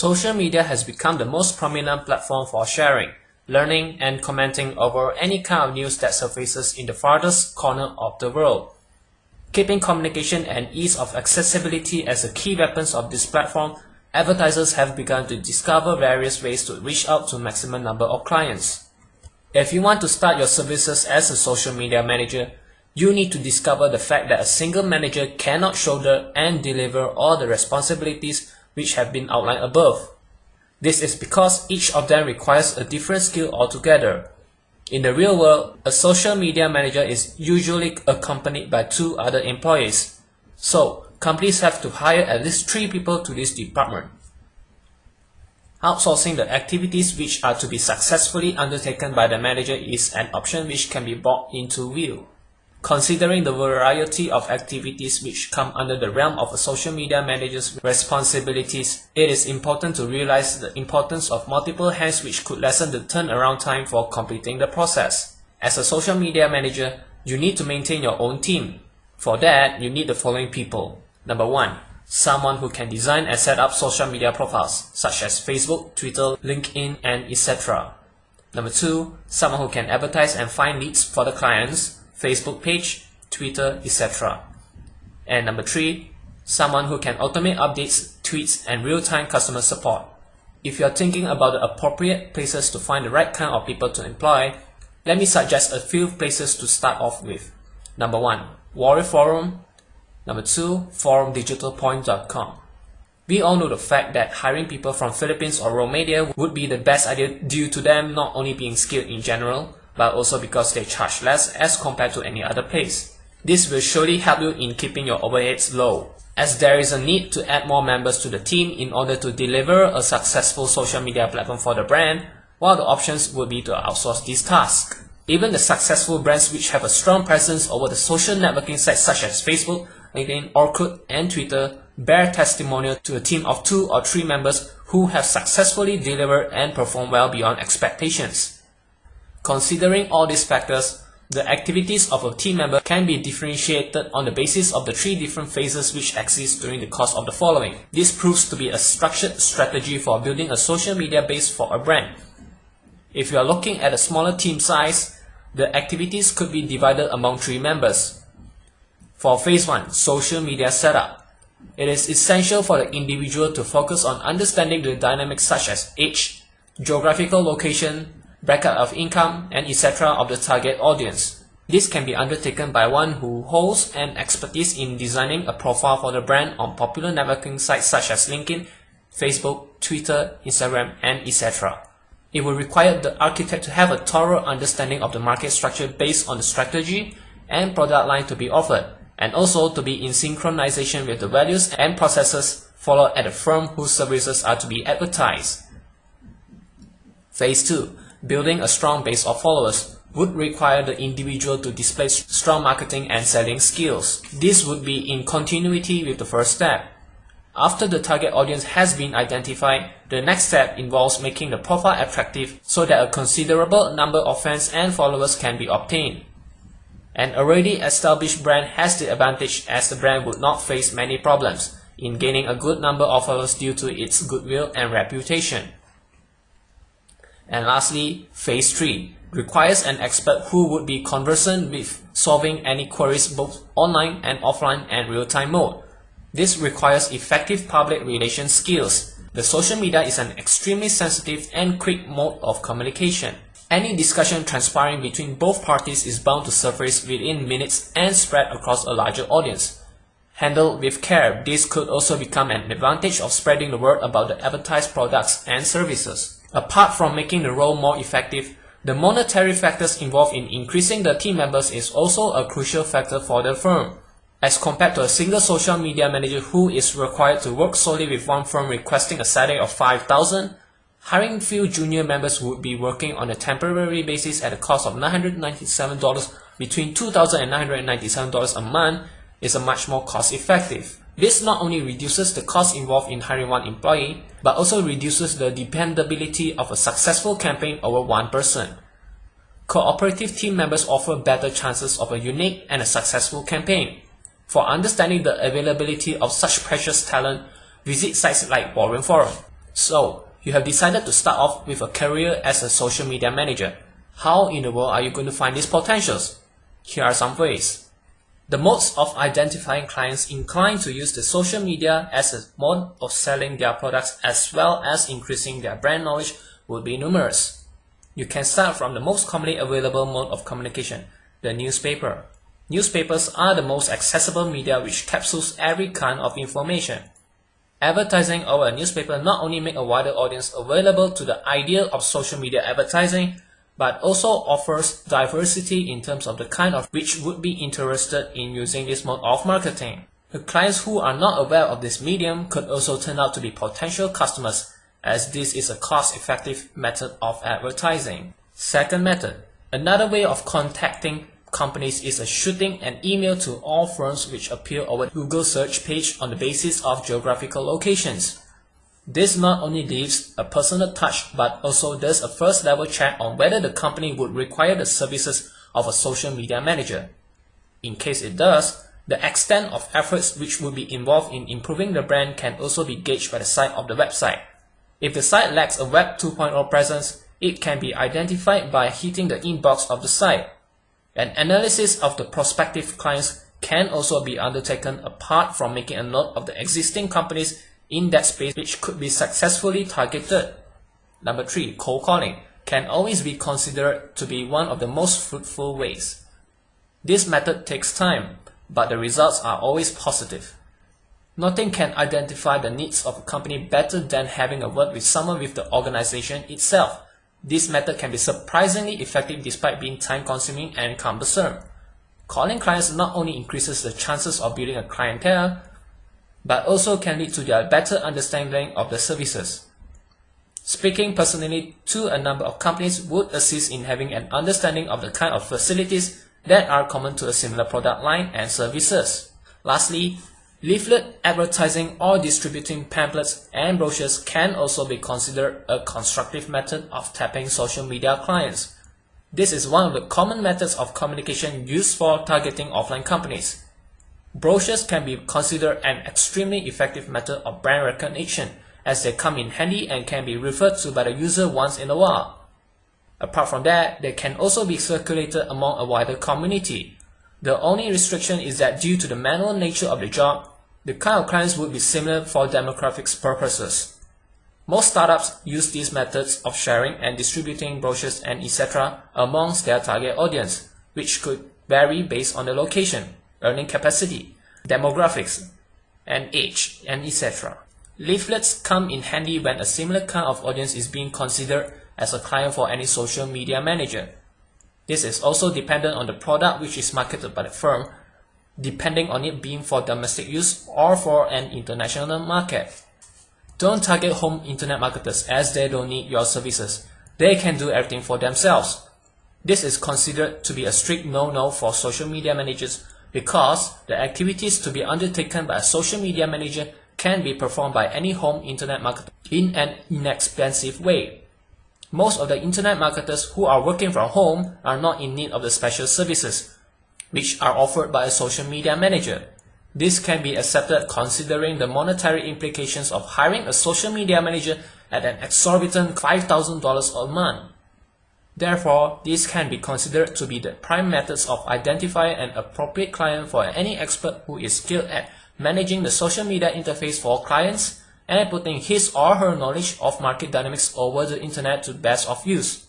Social media has become the most prominent platform for sharing, learning, and commenting over any kind of news that surfaces in the farthest corner of the world. Keeping communication and ease of accessibility as the key weapons of this platform, advertisers have begun to discover various ways to reach out to a maximum number of clients. If you want to start your services as a social media manager, you need to discover the fact that a single manager cannot shoulder and deliver all the responsibilities which have been outlined above. This is because each of them requires a different skill altogether. In the real world, a social media manager is usually accompanied by 2 other employees. So, companies have to hire at least 3 people to this department. Outsourcing the activities which are to be successfully undertaken by the manager is an option which can be brought into view. Considering the variety of activities which come under the realm of a social media manager's responsibilities, it is important to realize the importance of multiple hands which could lessen the turnaround time for completing the process. As a social media manager, you need to maintain your own team. For that, you need the following people. Number 1. Someone who can design and set up social media profiles, such as Facebook, Twitter, LinkedIn, and etc. Number 2. Someone who can advertise and find leads for the clients, Facebook page, Twitter, etc. And number 3, someone who can automate updates, tweets, and real-time customer support. If you are thinking about the appropriate places to find the right kind of people to employ, let me suggest a few places to start off with. Number 1, Warrior Forum. Number 2, forumdigitalpoint.com. We all know the fact that hiring people from Philippines or Romania would be the best idea due to them not only being skilled in general, but also because they charge less as compared to any other place. This will surely help you in keeping your overheads low, as there is a need to add more members to the team in order to deliver a successful social media platform for the brand, while the options would be to outsource this task. Even the successful brands which have a strong presence over the social networking sites such as Facebook, LinkedIn, Orkut, and Twitter bear testimonial to a team of 2 or 3 members who have successfully delivered and performed well beyond expectations. Considering all these factors, the activities of a team member can be differentiated on the basis of the 3 different phases which exist during the course of the following. This proves to be a structured strategy for building a social media base for a brand. If you are looking at a smaller team size, the activities could be divided among 3 members. For phase 1, social media setup. It is essential for the individual to focus on understanding the dynamics such as age, geographical location, bracket of income, and etc. of the target audience. This can be undertaken by one who holds an expertise in designing a profile for the brand on popular networking sites such as LinkedIn, Facebook, Twitter, Instagram, and etc. It will require the architect to have a thorough understanding of the market structure based on the strategy and product line to be offered, and also to be in synchronization with the values and processes followed at the firm whose services are to be advertised. Phase 2. Building a strong base of followers would require the individual to display strong marketing and selling skills. This would be in continuity with the first step. After the target audience has been identified, the next step involves making the profile attractive so that a considerable number of fans and followers can be obtained. An already established brand has the advantage as the brand would not face many problems in gaining a good number of followers due to its goodwill and reputation. And lastly, phase 3 requires an expert who would be conversant with solving any queries both online and offline and real-time mode. This requires effective public relations skills. The social media is an extremely sensitive and quick mode of communication. Any discussion transpiring between both parties is bound to surface within minutes and spread across a larger audience. Handled with care, this could also become an advantage of spreading the word about the advertised products and services. Apart from making the role more effective, the monetary factors involved in increasing the team members is also a crucial factor for the firm. As compared to a single social media manager who is required to work solely with one firm requesting a salary of $5,000, hiring few junior members would be working on a temporary basis at a cost of $997 between $2,000 and $997 a month is a much more cost-effective. This not only reduces the cost involved in hiring one employee, but also reduces the dependability of a successful campaign over one person. Cooperative team members offer better chances of a unique and a successful campaign. For understanding the availability of such precious talent, visit sites like Warrior Forum. So, you have decided to start off with a career as a social media manager. How in the world are you going to find these potentials? Here are some ways. The modes of identifying clients inclined to use the social media as a mode of selling their products as well as increasing their brand knowledge would be numerous. You can start from the most commonly available mode of communication, the newspaper. Newspapers are the most accessible media which capsules every kind of information. Advertising over a newspaper not only makes a wider audience available to the idea of social media advertising, but also offers diversity in terms of the kind of which would be interested in using this mode of marketing. The clients who are not aware of this medium could also turn out to be potential customers, as this is a cost-effective method of advertising. Second method. Another way of contacting companies is shooting an email to all firms which appear over Google search page on the basis of geographical locations. This not only leaves a personal touch but also does a first level check on whether the company would require the services of a social media manager. In case it does, the extent of efforts which would be involved in improving the brand can also be gauged by the size of the website. If the site lacks a Web 2.0 presence, it can be identified by hitting the inbox of the site. An analysis of the prospective clients can also be undertaken apart from making a note of the existing companies in that space which could be successfully targeted. Number 3. Cold calling can always be considered to be one of the most fruitful ways. This method takes time, but the results are always positive. Nothing can identify the needs of a company better than having a word with someone with the organization itself. This method can be surprisingly effective despite being time-consuming and cumbersome. Calling clients not only increases the chances of building a clientele, but also can lead to their better understanding of the services. Speaking personally to a number of companies would assist in having an understanding of the kind of facilities that are common to a similar product line and services. Lastly, leaflet advertising or distributing pamphlets and brochures can also be considered a constructive method of tapping social media clients. This is one of the common methods of communication used for targeting offline companies. Brochures can be considered an extremely effective method of brand recognition, as they come in handy and can be referred to by the user once in a while. Apart from that, they can also be circulated among a wider community. The only restriction is that due to the manual nature of the job, the kind of clients would be similar for demographics purposes. Most startups use these methods of sharing and distributing brochures and etc. amongst their target audience, which could vary based on the location, earning capacity, demographics, and age, and etc. Leaflets come in handy when a similar kind of audience is being considered as a client for any social media manager. This is also dependent on the product which is marketed by the firm, depending on it being for domestic use or for an international market. Don't target home internet marketers as they don't need your services. They can do everything for themselves. This is considered to be a strict no-no for social media managers because the activities to be undertaken by a social media manager can be performed by any home internet marketer in an inexpensive way. Most of the internet marketers who are working from home are not in need of the special services which are offered by a social media manager. This can be accepted considering the monetary implications of hiring a social media manager at an exorbitant $5,000 a month. Therefore, these can be considered to be the prime methods of identifying an appropriate client for any expert who is skilled at managing the social media interface for clients and putting his or her knowledge of market dynamics over the internet to best of use.